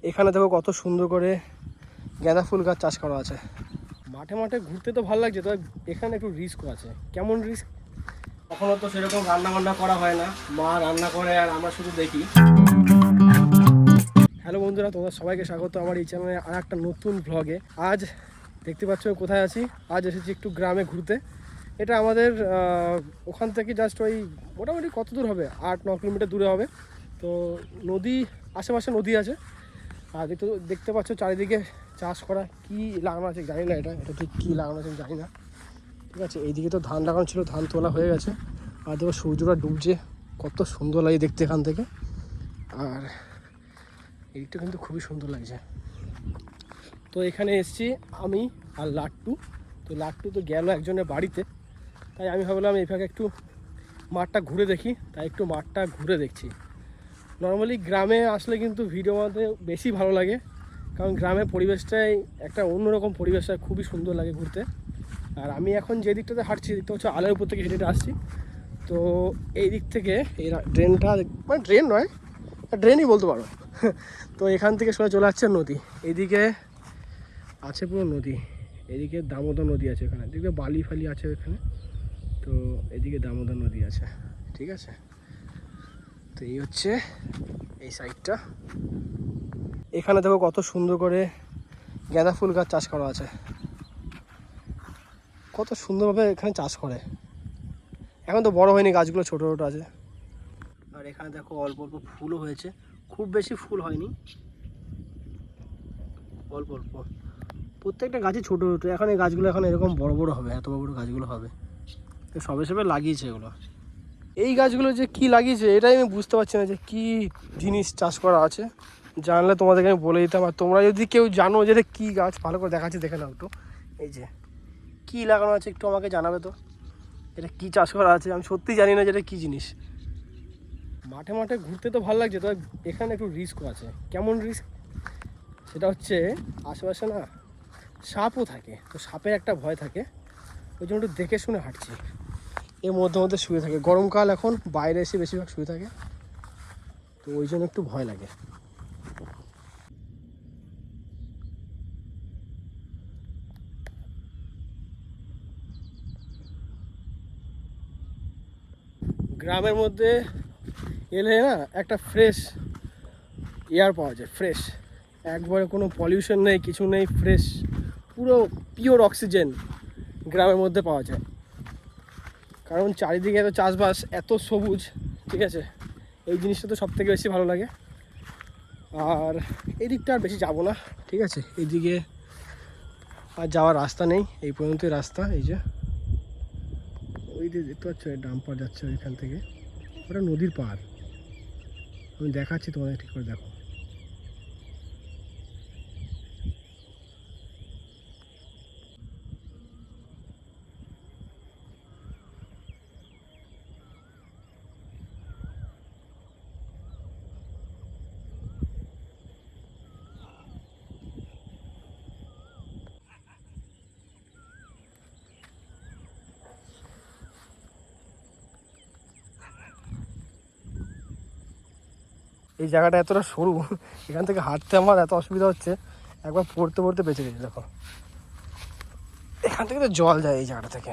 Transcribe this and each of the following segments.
এখানে দেখো কত সুন্দর করে গাঁদা ফুল গাছ চাষ করা আছে। মাঠে মাঠে ঘুরতে তো ভালো লাগছে, তবে এখানে একটু রিস্কও আছে। কেমন রিস্ক? কখনো তো সেরকম রান্না বান্না করা হয় না, মা রান্না করে আর আমরা শুধু দেখি। হ্যালো বন্ধুরা, তোমাদের সবাইকে স্বাগত আমার এই চ্যানেলে আর একটা নতুন ব্লগে। আজ দেখতে পাচ্ছ কোথায় আছি। আজ এসেছি একটু গ্রামে ঘুরতে। এটা আমাদের ওখান থেকে জাস্ট ওই মোটামুটি কত দূর হবে, 8-9 কিলোমিটার দূরে হবে। তো নদী, আশেপাশে নদী আছে। আর দেখতে পাচ্ছ চারিদিকে চাষ করা, কি লাগানো আছে জানি না, এটা ঠিক কী লাগানো আছে জানি না। ঠিক আছে, এইদিকে তো ধান লাগানো ছিল, ধান তোলা হয়ে গেছে। আর দেখো সূর্যটা ডুবছে, কত সুন্দর লাগে দেখতে এখান থেকে। আর এইটা কিন্তু খুবই সুন্দর লাগছে। তো এখানে এসছি আমি আর লাট্টু। তো লাট্টু তো গেল একজনের বাড়িতে, তাই আমি ভাবলাম এই ফাঁকে একটু মাঠটা ঘুরে দেখি, তাই একটু মাঠটা ঘুরে দেখছি। নর্মালি গ্রামে আসলে কিন্তু ভিডিও বানাতে বেশি ভালো লাগে, কারণ গ্রামের পরিবেশটাই একটা অন্যরকম পরিবেশটা, খুবই সুন্দর লাগে ঘুরতে। আর আমি এখন যে দিকটাতে হাঁটছি, দিকটা হচ্ছে আলের উপর থেকে হেঁটে আসছি। তো এই দিক থেকে এই ড্রেনটা, মানে ড্রেন নয়, ড্রেনই বলতে পারো। তো এখান থেকে সোজা চলে যাচ্ছে নদী, এইদিকে আছে পুরো নদী। এদিকে দামোদর নদী আছে, এখানে এদিকে বালি ফালি আছে এখানে। তো এদিকে দামোদর নদী আছে, ঠিক আছে। তো এই হচ্ছে এই সাইডটা। এখানে দেখো কত সুন্দর করে গাঁদা ফুল গাছ চাষ করা আছে, কত সুন্দরভাবে এখানে চাষ করে। এখন তো বড় হয়নি, গাছগুলো ছোট ছোট আছে। আর এখানে দেখো অল্প অল্প ফুলও হয়েছে, খুব বেশি ফুল হয়নি, অল্প অল্প। প্রত্যেকটা গাছই ছোটো ছোটো, এখন এই গাছগুলো এখন এরকম বড় বড় হবে, এত বড় বড় গাছগুলো হবে। তো সবে সবে লাগিয়েছে এগুলো। এই গাছগুলো যে কি লাগিয়েছে এটাই আমি বুঝতে পারছি না, যে কি জিনিস চাষ করা আছে। জানলে তোমাদেরকে আমি বলে দিতাম। আর তোমরা যদি কেউ জানো যে এটা কী গাছ, ভালো করে দেখাচ্ছি, দেখে নাও একটু। এই যে কী লাগানো আছে একটু আমাকে জানাবে তো, এটা কি চাষ করা আছে। আমি সত্যি জানি না যে এটা কী জিনিস। মাঠে মাঠে ঘুরতে তো ভালো লাগছে, তবে এখানে একটু রিস্কও আছে। কেমন রিস্ক? সেটা হচ্ছে আশেপাশে না সাপও থাকে, তো সাপের একটা ভয় থাকে, ওই জন্য একটু দেখে শুনে হাঁটছি। এর মধ্যে মধ্যে শুয়ে থাকে, গরমকাল এখন, বাইরে এসে বেশিরভাগ শুয়ে থাকে, তো ওই জন্য একটু ভয় লাগে। গ্রামের মধ্যে এলে না একটা ফ্রেশ এয়ার পাওয়া যায়, ফ্রেশ, একবারে কোনো পলিউশন নেই, কিছু নেই, ফ্রেশ পুরো পিওর অক্সিজেন গ্রামের মধ্যে পাওয়া যায়। কারণ চারিদিকে এত চাষবাস, এত সবুজ, ঠিক আছে, এই জিনিসটা তো সবথেকে বেশি ভালো লাগে। আর এই দিকটা আর বেশি যাবো না, ঠিক আছে, এইদিকে আর যাওয়ার রাস্তা নেই, এই পর্যন্তই রাস্তা। এই যে ওই দিকে দেখতে পাচ্ছ ডাম্পার যাচ্ছে ওইখান থেকে, ওটা নদীর পাড়। আমি দেখাচ্ছি তোমাদের, ঠিক করে দেখো। এই জায়গাটা এতটা সরু, এখান থেকে হাঁটতে আমার এত অসুবিধা হচ্ছে, একবার পড়তে পড়তে বেঁচে গেছি। দেখো এখান থেকে তো জল যায় এই জায়গাটা থেকে।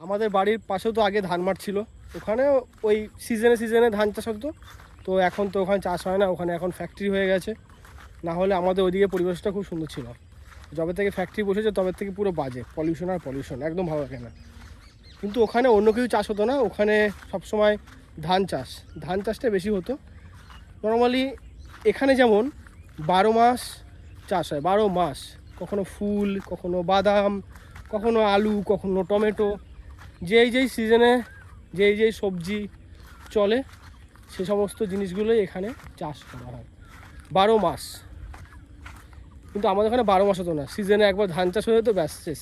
আমাদের বাড়ির পাশেও তো আগে ধান মাঠ ছিল, ওখানে ওই সিজনে সিজনে ধান চাষ হতো। তো এখন তো ওখানে চাষ হয় না, ওখানে এখন ফ্যাক্টরি হয়ে গেছে। না হলে আমাদের ওইদিকে পরিবেশটা খুব সুন্দর ছিল। যবে থেকে ফ্যাক্টরি বসেছে তবে থেকে পুরো বাজে, পলিউশন আর পলিউশন, একদম ভালো লাগে না। কিন্তু ওখানে অন্য কিছু চাষ হতো না, ওখানে সবসময় ধান চাষটা বেশি হতো নর্মালি। এখানে যেমন 12 মাস চাষ হয়, 12 মাস, কখনো ফুল, কখনো বাদাম, কখনো আলু, কখনো টমেটো, যেই সিজনে যেই সবজি চলে সে সমস্ত জিনিসগুলোই এখানে চাষ করা হয় 12 মাস। কিন্তু আমাদের এখানে 12 মাস হতো না, সিজনে একবার ধান চাষ হয়ে যেত, ব্যাস শেষ।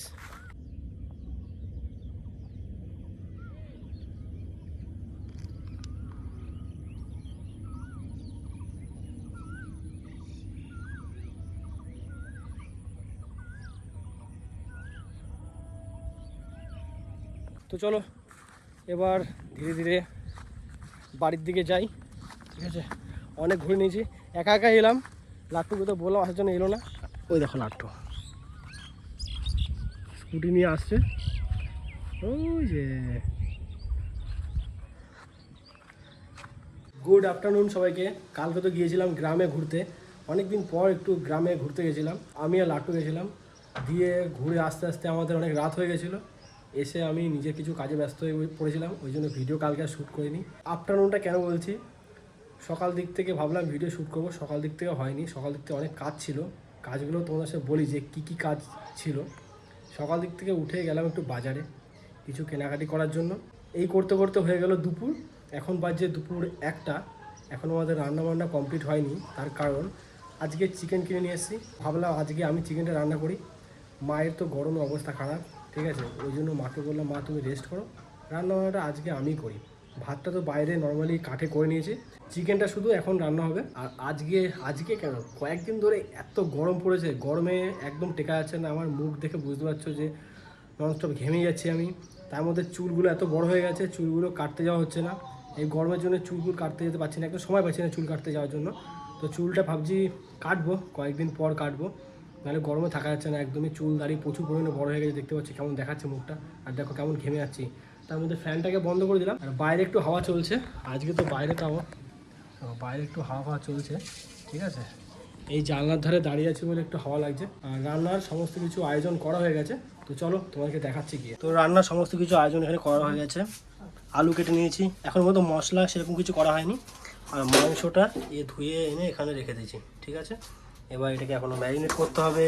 তো চলো এবার ধীরে ধীরে বাড়ির দিকে যাই, ঠিক আছে। অনেক ঘুরে নিয়েছি, একা একা এলাম। লাট্টুকে তো বললাম আসার জন্য, এলো না। ওই দেখো লাট্টু স্কুটি নিয়ে আসছে, ওই যে। গুড আফটারনুন সবাইকে। কালকে তো গিয়েছিলাম গ্রামে ঘুরতে, অনেক দিন পর একটু গ্রামে ঘুরতে গেছিলাম। আমি আর লাট্টু গেছিলাম, দিয়ে ঘুরে আস্তে আস্তে আমাদের অনেক রাত হয়ে গেছিলো। এসে আমি নিজে কিছু কাজে ব্যস্ত হয়ে পড়েছিলাম, ওই জন্য ভিডিও কালকে আর শ্যুট করিনি। আফটারনুনটা কেন বলছি, সকাল দিক থেকে ভাবলাম ভিডিও শ্যুট করবো, সকাল দিক থেকে হয়নি। সকাল দিক থেকে অনেক কাজ ছিল, কাজগুলো তোমাদের সাথে বলি যে কী কী কাজ ছিল। সকাল দিক থেকে উঠে গেলাম একটু বাজারে কিছু কেনাকাটি করার জন্য। এই করতে করতে হয়ে গেল দুপুর। এখন বাজে দুপুর 1টা, এখনও আমাদের রান্নাবান্না কমপ্লিট হয়নি। তার কারণ আজকে চিকেন কিনে নিয়ে এসেছি, ভাবলাম আজকে আমি চিকেনটা রান্না করি। মায়ের তো গরমে অবস্থা খারাপ, ঠিক আছে, ওই জন্য মাকে বললাম মা তুমি রেস্ট করো, রান্নাবান্নাটা আজকে আমি করি। ভাতটা তো বাইরে নর্মালি কাঠে করে নিয়েছি, চিকেনটা শুধু এখন রান্না হবে। আর আজকে কেন কয়েকদিন ধরে এত গরম পড়েছে, গরমে একদম টেকা যাচ্ছে না। আমার মুখ দেখে বুঝতে পারছো যে ননস্টপ ঘেমে যাচ্ছি আমি। তার মধ্যে চুলগুলো এত বড় হয়ে গেছে, চুলগুলো কাটতে যাওয়া হচ্ছে না। এই গরমের জন্য চুলগুলো কাটতে যেতে পারছি না, একটু সময় পাচ্ছি না চুল কাটতে যাওয়ার জন্য। তো চুলটা ভাবছি কাটবো, কয়েকদিন পর কাটবো, নাহলে গরমে থাকা যাচ্ছে না। একদমই চুল দাড়ি প্রচুর পরিমাণে বড় হয়ে গেছে, দেখতে পাচ্ছি কেমন দেখাচ্ছে মুখটা। আর দেখো কেমন ঘেমে যাচ্ছি। তার মধ্যে ফ্যানটাকে বন্ধ করে দিলাম, আর বাইরে একটু হাওয়া চলছে। আজকে তো বাইরে তাও বাইরে একটু হাওয়া চলছে, ঠিক আছে। এই জানলার ধারে দাঁড়িয়ে আছি বলে একটু হাওয়া লাগছে। আর রান্নার সমস্ত কিছু আয়োজন করা হয়ে গেছে, তো চলো তোমাকে দেখাচ্ছি গিয়ে। তো রান্নার সমস্ত কিছু আয়োজন এখানে করা হয়ে গেছে। আলু কেটে নিয়েছি, এখন মতো মশলা সেরকম কিছু করা হয়নি। আর মাংসটা ধুয়ে এনে এখানে রেখে দিয়েছি, ঠিক আছে। এবার এটাকে এখনও ম্যারিনেট করতে হবে,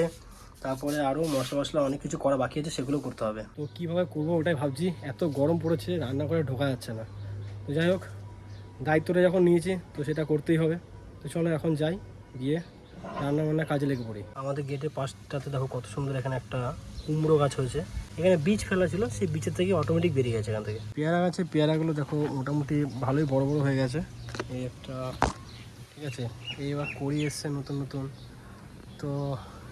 তারপরে আরও মশলা অনেক কিছু করা বাকি আছে, সেগুলো করতে হবে। তো কীভাবে করবো ওটাই ভাবছি, এত গরম পড়েছে রান্না করে ঢোকা যাচ্ছে না। তো যাই হোক, দায়িত্বটা যখন নিয়েছি তো সেটা করতেই হবে। তো চলো এখন যাই, গিয়ে রান্নাবান্না কাজে লেগে পড়ি। আমাদের গেটের পাশটাতে দেখো কত সুন্দর এখানে একটা কুমড়ো গাছ হয়েছে। এখানে বীজ ফেলা ছিল, সেই বীজের থেকে অটোমেটিক বেরিয়ে গেছে এখান থেকে। পেয়ারা গাছে পেয়ারাগুলো দেখো মোটামুটি ভালোই বড় বড় হয়ে গেছে। এই একটা, ঠিক আছে, এইবার করি এসছে নতুন নতুন। তো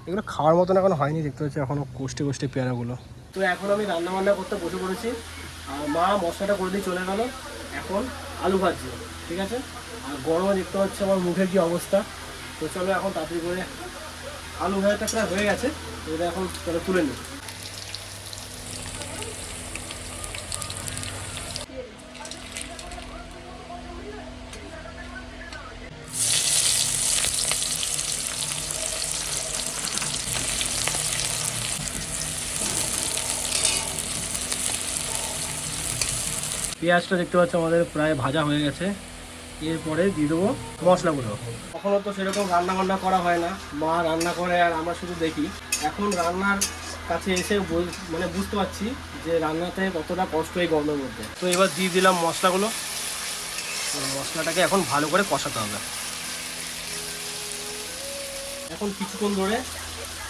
এগুলো খাওয়ার মতন এখন হয়নি, দেখতে পাচ্ছি এখনও কোষ্ঠে পেয়ারাগুলো। তো এখন আমি রান্নাবান্না করতে বসে পড়েছি, আর মা মশলাটা করে দিয়ে চলে গেল। এখন আলু ভাজছি, ঠিক আছে। আর গরমে দেখতে পাচ্ছি আমার মুখের কী অবস্থা। তো চলো এখন তাড়াতাড়ি করে, আলু ভাজাটা প্রায় হয়ে গেছে, এটা এখন চলো তুলে নিই। পেঁয়াজটা দেখতে পাচ্ছ আমাদের প্রায় ভাজা হয়ে গেছে। এরপরে দিয়ে দেবো মশলাগুলো। কখনো তো সেরকম রান্না করা হয় না, মা রান্না করে আর আমরা শুধু দেখি। এখন রান্নার কাছে এসে মানে বুঝতে পারছি যে রান্নাতে কতটা কষ্ট এই গরমের মধ্যে। তো এবার দিয়ে দিলাম মশলাগুলো, মশলাটাকে এখন ভালো করে কষাতে হবে। এখন কিছুক্ষণ ধরে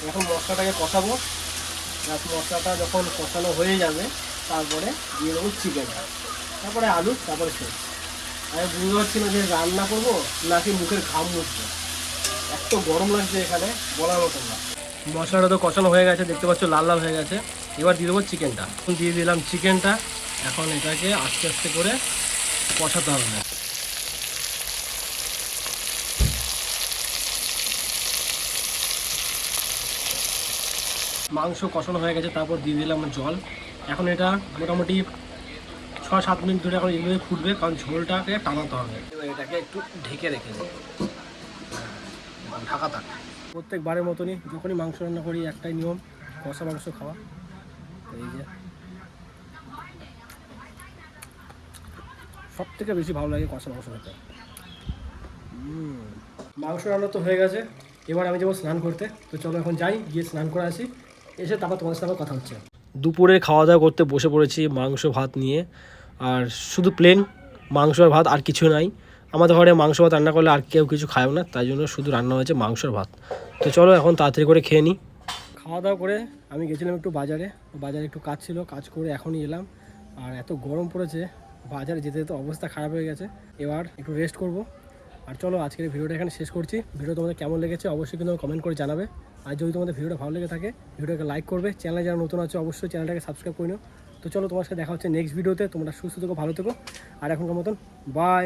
এখন মশলাটাকে কষাবো। মশলাটা যখন কষানো হয়ে যাবে তারপরে দিয়ে দেবো চিকেনটা, তারপরে আলু, তারপরে শেষ। আমি বুঝতে পারছি না যে রান্না করবো নাকি মুখের ঘাম মুছবো, এত গরম লাগছে এখানে বলার মতো না। মশলাটা তো কষানো হয়ে গেছে, দেখতে পাচ্ছ লাল লাল হয়ে গেছে। এবার দিয়ে দেবো চিকেনটা, দিয়ে দিলাম চিকেনটা। এখন এটাকে আস্তে আস্তে করে কষাতে হবে। মাংস কষানো হয়ে গেছে, তারপর দিয়ে দিলাম জল। এখন এটা মোটামুটি 6-7 মিনিট ধরে এখন এইভাবে ফুটবে, কারণ ঝোলটাকে টানাতে হবে। এবার এটাকে একটু ঢেকে রেখে দেবো, ঢাকা থাক। প্রত্যেকবারের মতনই যখনই মাংস রান্না করি একটাই নিয়ম, কষা মাংস খাওয়া। এই যে সব থেকে বেশি ভালো লাগে কষা মাংস খেতে। মাংস রান্না তো হয়ে গেছে, এবার আমি যাবো স্নান করতে। তো চলো এখন যাই, গিয়ে স্নান করে আসি, এসে তারপর তোমাদের সাথে কথা হচ্ছে। দুপুরে খাওয়া দাওয়া করতে বসে পড়েছি মাংস ভাত নিয়ে, আর শুধু প্লেন মাংস আর ভাত, আর কিছু নাই। আমাদের ঘরে মাংস ভাত রান্না করলে আর কেউ কিছু খায় না, তাই জন্য শুধু রান্না হয়েছে মাংস আর ভাত। তো চলো এখন তাড়াতাড়ি করে খেয়ে নিই। খাওয়া দাওয়া করে আমি গেছিলাম একটু বাজারে একটু কাজ ছিল, কাজ করে এখনই এলাম। আর এত গরম পড়েছে, বাজারে যেতে যেতে অবস্থা খারাপ হয়ে গেছে। এবার একটু রেস্ট করব। আর চলো আজকের ভিডিওটা এখানে শেষ করছি। ভিডিও তোমাদের কেমন লেগেছে অবশ্যই কিন্তু কমেন্ট করে জানাবে। আর যদি তোমাদের ভিডিওটা ভালো লেগে থাকে ভিডিওটাকে লাইক করবে, চ্যানেলে যারা নতুন আছে অবশ্যই চ্যানেলটাকে সাবস্ক্রাইব করে নিও। তো চলো তোমার সাথে দেখা হচ্ছে নেক্সট ভিডিওতে। তোমরা সুস্থ থেকো, ভালো থেকো, আর এখনকার মতন বাই।